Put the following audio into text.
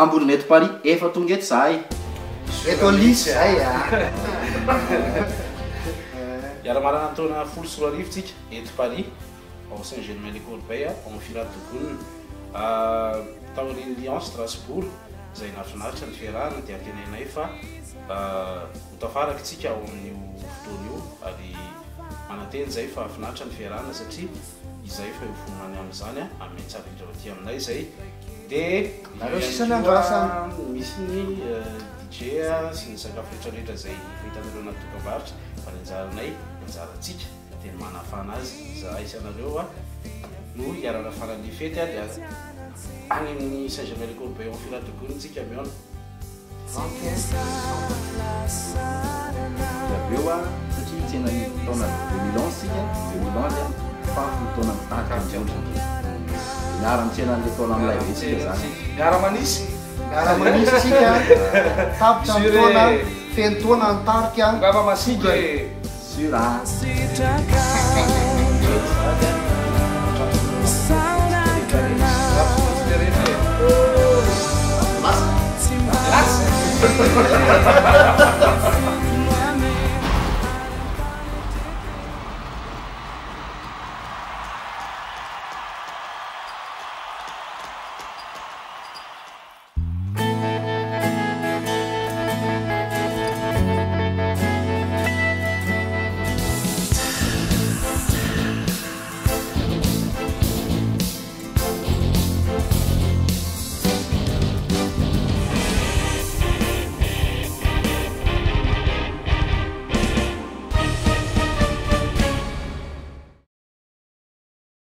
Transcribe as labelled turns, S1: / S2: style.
S1: ambony eto Paris efa tonga eto zahay
S2: eto lisy zay
S3: Iara-marana taona folo sy roa arivo tsika eto Paris au Saint-Germain les Corbeilles au Firat-Dogoun taon'ny Lyon Strasbourg zay nafinaritra ny fiarahana dia tenenay fa hotafaraka tsika ao amin'io fotoana io ary mananteny zay fa afinaritra ny fiarahana satria izay fa ivonany amin'izany amin'ny tsara indreo aty aminay zay dia misy ny DJ sy ny sakafo rehetrarehetra zay hitanareo anaty dokam-barotra fa ny anjaranay anjarantsika dia manafana azy za isanareo no hiarana farany fety dia any amin'ny Saint-Germain les Corbeilles au Firat-Dogoun tsika miona
S1: aveo satria tsena taona 2011 sika 2011 fafy taona mitaka amin'izao miara mitsena an'le taona amin'ilay be tsika zany
S2: miara-manisy tsika tapitra ny taona feno taona nitarika
S4: ngava masika
S1: sura
S4: Grazie.